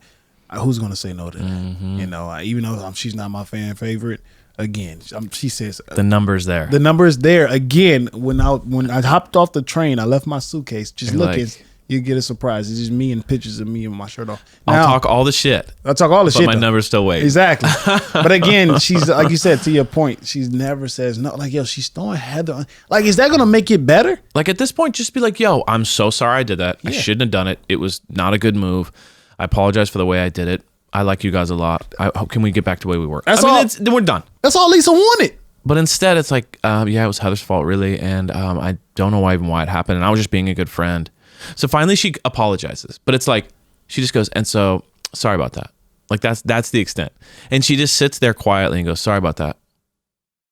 Who's going to say no to that? You know, even though she's not my fan favorite, again, she says the number's there. The number's there. Again, when I hopped off the train, I left my suitcase. Just looking, you get a surprise. It's just me and pictures of me with my shirt off. Now, I'll talk all the shit. But my number's still waiting. Exactly. But again, she's like you said, to your point, she never says no. Like, yo, she's throwing Heather on. Like, is that going to make it better? Like at this point, just be like, yo, I'm so sorry I did that. Yeah. I shouldn't have done it. It was not a good move. I apologize for the way I did it. I like you guys a lot. Can we get back to the way we were? Then we're done. That's all Lisa wanted. But instead, it's like, it was Heather's fault, really. And I don't know why it happened. And I was just being a good friend. So finally she apologizes, but it's like, she just goes, and so sorry about that. Like that's the extent. And she just sits there quietly and goes, sorry about that.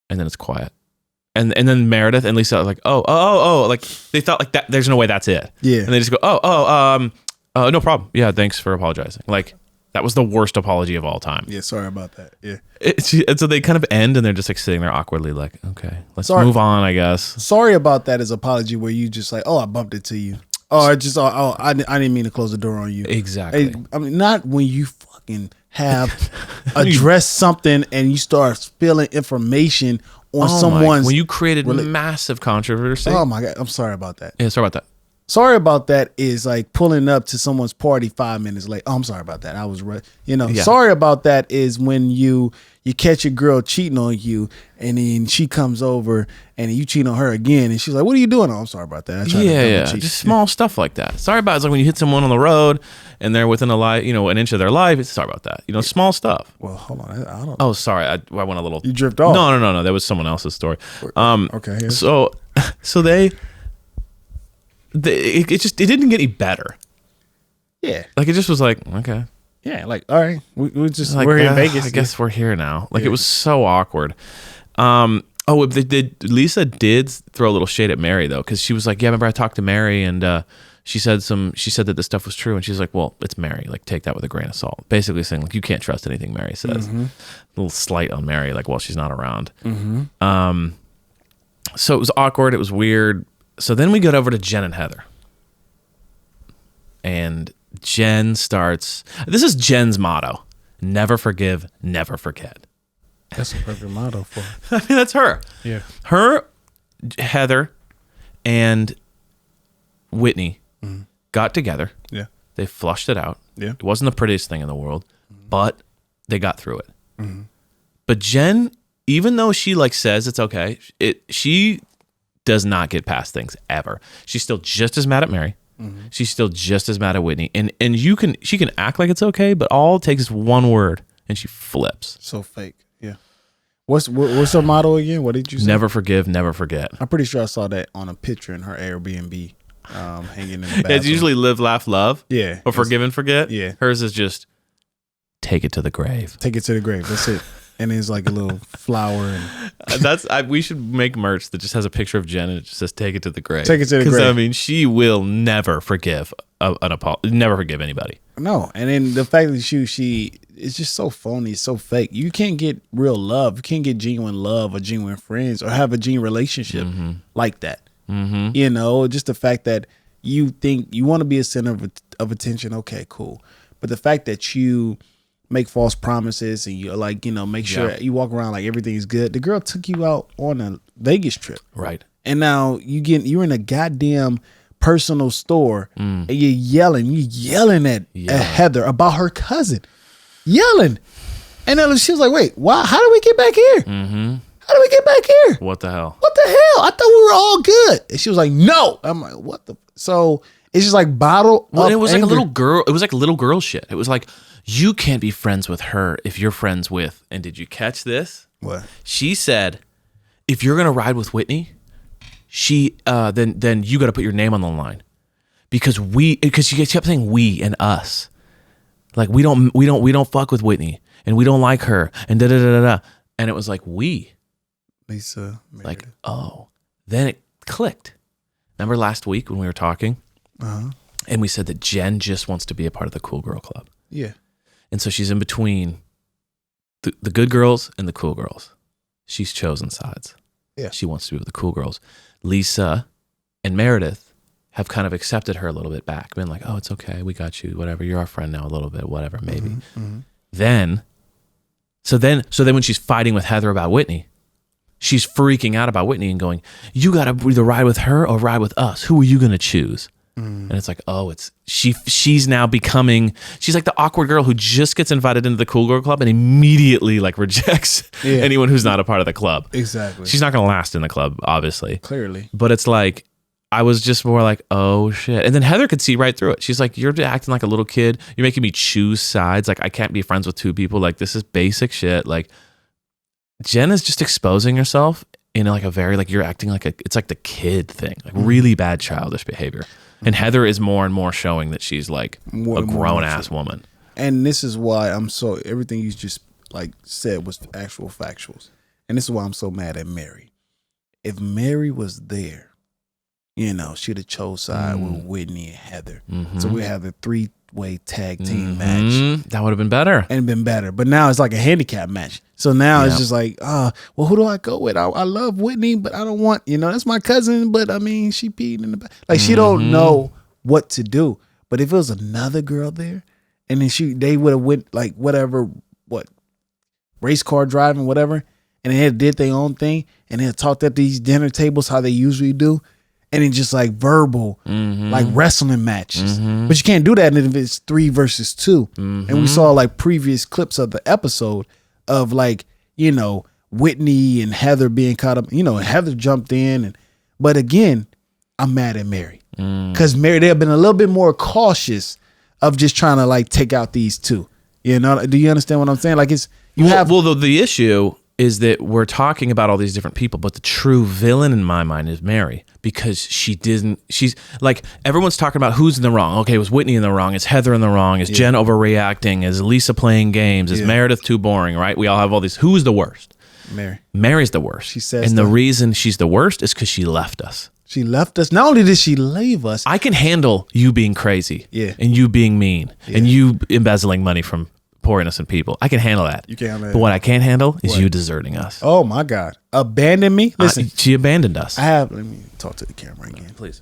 And then it's quiet. And then Meredith and Lisa are like, oh, like they thought like that. There's no way that's it. Yeah. And they just go, no problem. Yeah. Thanks for apologizing. Like that was the worst apology of all time. Yeah. Sorry about that. Yeah. And so they kind of end and they're just like sitting there awkwardly like, okay, let's move on, I guess. Sorry about that is apology where you just like, I bumped it to you. I didn't mean to close the door on you. Exactly. I mean, not when you fucking have addressed something and you start spilling information on someone's. When you created massive controversy. Oh my God. I'm sorry about that. Yeah, sorry about that. Sorry about that is like pulling up to someone's party 5 minutes late. Oh, I'm sorry about that. I was Sorry about that is when you catch your girl cheating on you and then she comes over and you cheat on her again and she's like, what are you doing? Oh, I'm sorry about that. Just small stuff like that. Sorry about it's like when you hit someone on the road and they're within an inch of their life. Sorry about that. Small stuff. Well, hold on. I don't. Oh, sorry. I went a little. You drift off. No. That was someone else's story. Okay. Yeah. So it didn't get any better. Yeah. Like it just was like, okay. Yeah, like, all right, we're in Vegas. I guess we're here now. Like it was so awkward. Lisa did throw a little shade at Mary though, because she was like, yeah, remember I talked to Mary and she said that this stuff was true, and she's like, well, it's Mary. Like take that with a grain of salt. Basically saying like you can't trust anything Mary says. A little slight on Mary, like while she's not around. So it was awkward. It was weird. So then we got over to Jen and Heather, and Jen starts. This is Jen's motto: never forgive, never forget. That's a perfect motto for her. I mean, that's her. Yeah. Her, Heather, and Whitney got together. Yeah. They flushed it out. Yeah. It wasn't the prettiest thing in the world, but they got through it. But Jen, even though she like says it's okay, she does not get past things ever. She's still just as mad at Mary. She's still just as mad at Whitney. And she can act like it's okay, but all it takes is one word and she flips. So fake. Yeah. What's her motto again? What did you say? Never forgive, never forget. I'm pretty sure I saw that on a picture in her Airbnb, hanging in the bathroom. It's usually live, laugh, love. Yeah. Or forgive and forget. Yeah. Hers is just take it to the grave. Take it to the grave. That's it. And it's like a little flower. And we should make merch that just has a picture of Jen and it just says take it to the grave. Take it to the grave. Because I mean, she will never forgive never forgive anybody. No. And then the fact that she it's just so phony, so fake. You can't get real love. You can't get genuine love or genuine friends or have a genuine relationship like that. You know, just the fact that you think you want to be a center of attention. Okay, cool. But the fact that you make false promises and you like, you know, make sure you walk around like everything's good. The girl took you out on a Vegas trip. Right. And now you're in a goddamn personal store and you're yelling at Heather about her cousin. Yelling. And then she was like, wait, why? How did we get back here? How did we get back here? What the hell? What the hell? I thought we were all good. And she was like, no. I'm like, what the? So it's just like bottle Well, up it was anger. like a little girl. It was like little girl shit. It was like, you can't be friends with her if you're friends with. And did you catch this? What? She said, if you're gonna ride with Whitney, then you got to put your name on the line because she kept saying we and us, like we don't fuck with Whitney and we don't like her and da da da da. And it was like we, Lisa, Meredith. like oh, then it clicked. Remember last week when we were talking, and we said that Jen just wants to be a part of the cool girl club. Yeah. And so she's in between the good girls and the cool girls. She's chosen sides. Yeah. She wants to be with the cool girls. Lisa and Meredith have kind of accepted her a little bit back, been like, oh, it's okay. We got you. Whatever. You're our friend now a little bit. Whatever, maybe. Then when she's fighting with Heather about Whitney, she's freaking out about Whitney and going, you got to either ride with her or ride with us. Who are you going to choose? And it's like, oh, she's now becoming, she's like the awkward girl who just gets invited into the cool girl club and immediately like rejects anyone who's not a part of the club. Exactly. She's not going to last in the club, obviously. Clearly. But it's like, I was just more like, oh shit. And then Heather could see right through it. She's like, you're acting like a little kid. You're making me choose sides. Like, I can't be friends with two people. Like, this is basic shit. Like, Jen is just exposing herself in like a very, like, you're acting like it's like the kid thing, like really bad childish behavior. And Heather is more and more showing that she's like a grown ass woman. And this is why everything you just like said was actual factuals. And this is why I'm so mad at Mary. If Mary was there, you know, she'd have chose side with Whitney and Heather. So we have a 3-way tag team match. That would have been better. And been better. But now it's like a handicap match. So now it's just like, well, who do I go with? I love Whitney, but I don't want, that's my cousin, but I mean, she peed in the back. Like, she don't know what to do. But if it was another girl there, and then they would have went like whatever, race car driving, whatever, and they did their own thing, and they talked at these dinner tables how they usually do, and then just like verbal, like wrestling matches. But you can't do that if it's 3 versus 2. And we saw like previous clips of the episode of like, Whitney and Heather being caught up. Heather jumped in, but again, I'm mad at Mary because Mary, they have been a little bit more cautious of just trying to like take out these two. Do you understand what I'm saying? Like the issue is that we're talking about all these different people, but the true villain in my mind is Mary because she's like, everyone's talking about who's in the wrong. Okay, was Whitney in the wrong? Is Heather in the wrong? Is Jen overreacting? Is Lisa playing games? Is Meredith too boring, right? We all have all these. Who's the worst? Mary. Mary's the worst. She says, and the reason she's the worst is because she left us. She left us. Not only did she leave us. I can handle you being crazy and you being mean and you embezzling money from poor innocent people. I can handle that. You can't handle that. But what I can't handle is you deserting us. Oh my God. Abandon me? Listen. She abandoned us. let me talk to the camera again. Please.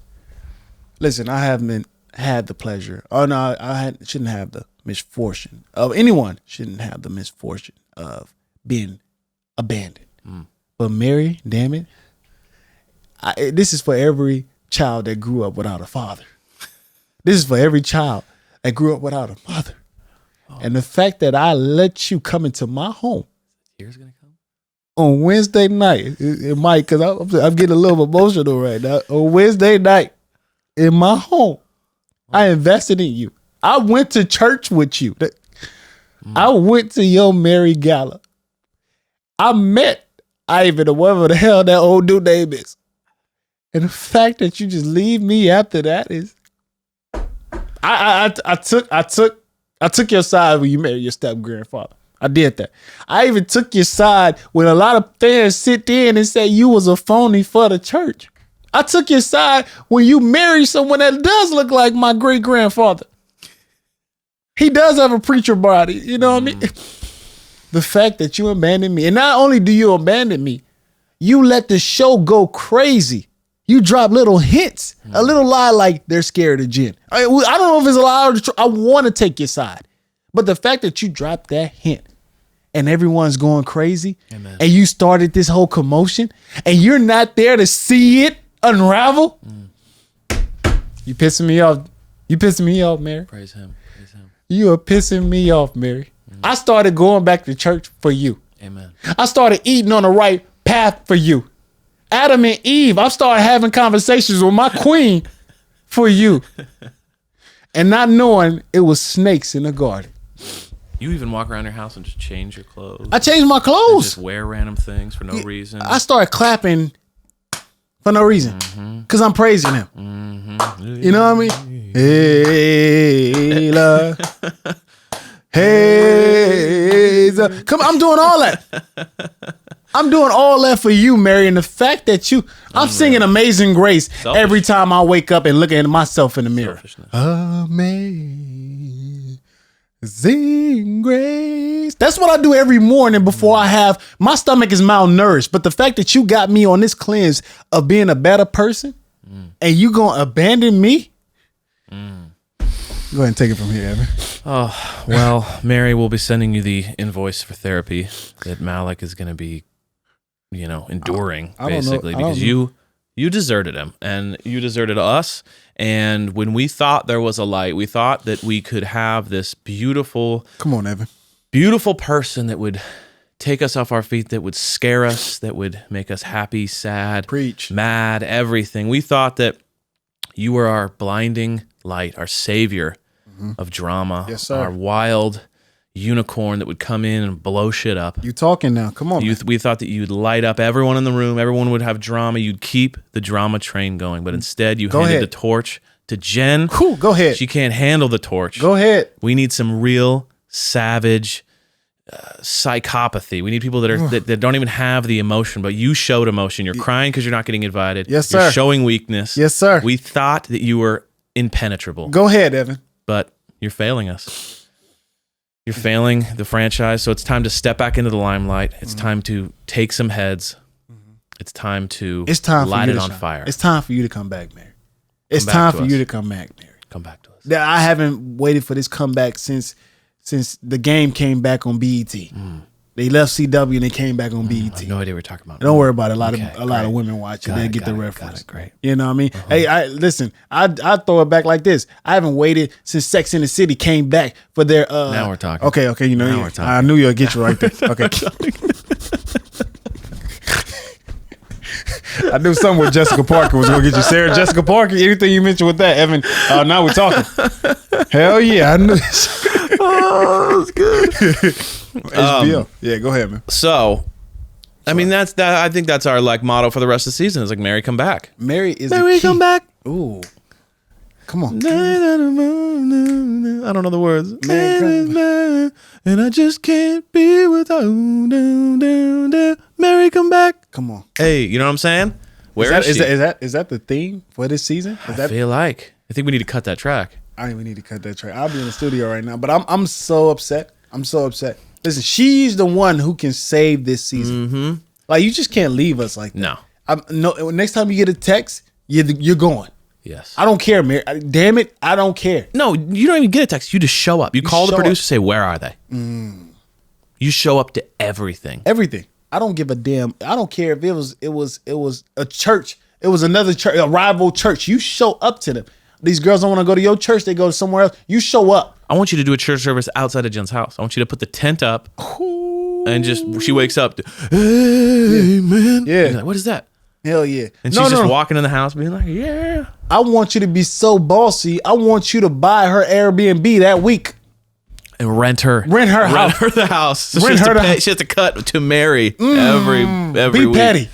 Listen, I haven't had the pleasure. Oh no, shouldn't have the misfortune of anyone shouldn't have the misfortune of being abandoned. But Mary, damn it. This is for every child that grew up without a father. This is for every child that grew up without a mother. And the fact that I let you come into my home. Tears gonna come? On Wednesday night, it might, because I'm getting a little emotional right now. On Wednesday night, in my home, I invested in you. I went to church with you. I went to your Mary Gala. I met Ivan or whatever the hell that old dude name is. And the fact that you just leave me after that is, I took your side when you married your step grandfather. I did that. I even took your side when a lot of fans sit in and say you was a phony for the church. I took your side when you married someone that does look like my great grandfather. He does have a preacher body, you know what I mean? The fact that you abandoned me, and not only do you abandon me, you let the show go crazy. You drop little hints, a little lie like they're scared of Jen. I don't know if it's a lie or the truth. I want to take your side. But the fact that you dropped that hint and everyone's going crazy, Amen. And you started this whole commotion and you're not there to see it unravel, you pissing me off. You pissing me off, Mary. Praise him. Praise him. You are pissing me off, Mary. I started going back to church for you. Amen. I started eating on the right path for you. Adam and Eve, I started having conversations with my queen for you. And not knowing it was snakes in the garden. You even walk around your house and just change your clothes. I changed my clothes. Just wear random things for no reason. I started clapping for no reason. Because I'm praising him. You know what I mean? Hey, love. Hey, come on, I'm doing all that. I'm doing all that for you, Mary. And the fact that I'm singing Amazing Grace every time I wake up and look at myself in the mirror. Amazing Grace. That's what I do every morning before my stomach is malnourished. But the fact that you got me on this cleanse of being a better person and you gonna abandon me. Go ahead and take it from here, Evan. Oh, well, Mary will be sending you the invoice for therapy that Malik is going to be, enduring, basically, because you deserted him and you deserted us. And when we thought there was a light, we thought that we could have this beautiful, come on, Evan, beautiful person that would take us off our feet, that would scare us, that would make us happy, sad, preach, mad, everything. We thought that you were our blinding light, our savior of drama, yes, sir. Our wild unicorn that would come in and blow shit up. You talking now? Come on. We thought that you'd light up everyone in the room. Everyone would have drama. You'd keep the drama train going. But instead, you handed the torch to Jen. Go ahead. She can't handle the torch. Go ahead. We need some real savage psychopathy. We need people that don't even have the emotion, but you showed emotion. You're crying because you're not getting invited. Yes, sir. You're showing weakness. Yes, sir. We thought that you were impenetrable. Go ahead, Evan. But you're failing us. You're failing the franchise. So it's time to step back into the limelight. It's time to take some heads. It's time to light it on fire. It's time for you to come back, Mary. It's time for you to come back, Mary. Come back to us. I haven't waited for this comeback since the game came back on BET. They left CW and they came back on BET. I have no idea what you're talking about. Don't worry about it. A lot of women watch it. They get the reference. Great. You know what I mean? Hey, listen. I throw it back like this. I haven't waited since Sex and the City came back for their. Now we're talking. Okay. Now we're talking. I knew you'd get you right there. Okay. I knew something with Jessica Parker was gonna get you. Sarah Jessica Parker. Anything you mentioned with that, Evan? Now we're talking. Hell yeah, I knew. Oh, that's good. HBO. Yeah, go ahead, man. So, I mean, that's that. I think that's our motto for the rest of the season. Is Mary, come back. Mary is Mary, the key. come back. Ooh, come on. I don't know the words. Mary, and I just can't be without Mary, come back. Come on. Hey, you know what I'm saying? Where is she? Is that the theme for this season? I feel like I think we need to cut that track. I think we need to cut that track. I'll be in the studio right now, but I'm so upset. I'm so upset. Listen, she's the one who can save this season. Like, you just can't leave us like that. No. Next time you get a text, you're going. Yes. I don't care, Mary. Damn it, I don't care. No, you don't even get a text. You just show up. You call the producer, say, where are they? You show up to everything. Everything. I don't give a damn. I don't care if it was a church. It was another church, a rival church. You show up to them. These girls don't want to go to your church. They go to somewhere else. You show up. I want you to do a church service outside of Jen's house. I want you to put the tent up and just, she wakes up, hey, man. Yeah. Like, what is that? Hell yeah. And she's just walking in the house being like, yeah. I want you to be so bossy. I want you to buy her Airbnb that week. And rent her house. Rent her the house. So Rent her the house. She has to cut to Mary every Be week. petty.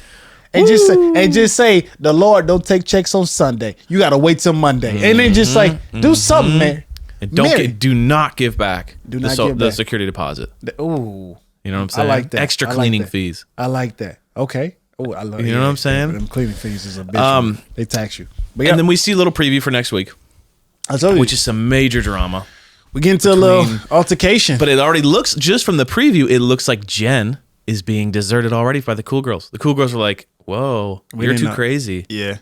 And just say, the Lord don't take checks on Sunday. You gotta wait till Monday. And then just like, do something, man. And do not give back the security deposit. Ooh. You know what I'm saying? I like that. Extra cleaning fees. I like that. Okay. Oh, I love it. You know what I'm saying? Them cleaning fees is a bitch. They tax you. But And then we see a little preview for next week, I told you. which is some major drama. We get into a little altercation. But it already looks, just from the preview, it looks like Jen is being deserted already by the cool girls. The cool girls are like, whoa, you're too crazy. Yeah.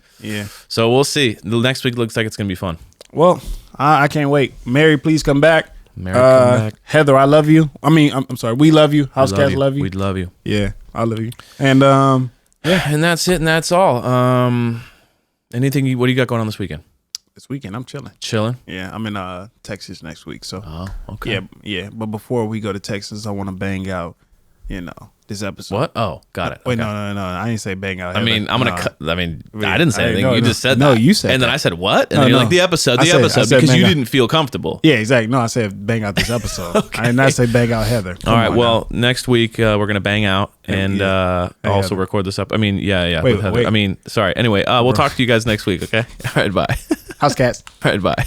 So we'll see. The next week looks like it's going to be fun. Well, I can't wait. Mary, please come back. Mary, come back. Heather, I love you. I mean, I'm sorry. We love you. House cats love you. We'd love you. Yeah, I love you. And Yeah, and that's it, and that's all. Anything? What do you got going on this weekend? this weekend I'm chilling. Chilling. Yeah, I'm in Texas next week. So okay. Yeah. But before we go to Texas, I want to bang out, this episode. What? Oh, got it. Wait, okay. no. I didn't say bang out. I mean, I'm gonna cut. I mean, I didn't say anything. You just said that. No, you said. And that. then I said what? And then you're like the episode, because you didn't feel comfortable. Yeah, exactly. No, I said bang out this episode. Okay. I did not say bang out Heather. All right. Well, next week we're gonna bang out and also Heather. record this up. I mean, yeah. Wait, with Heather. wait. I mean, sorry. Anyway, we'll talk to you guys next week. Okay. All right. Bye. House cats. All right. Bye.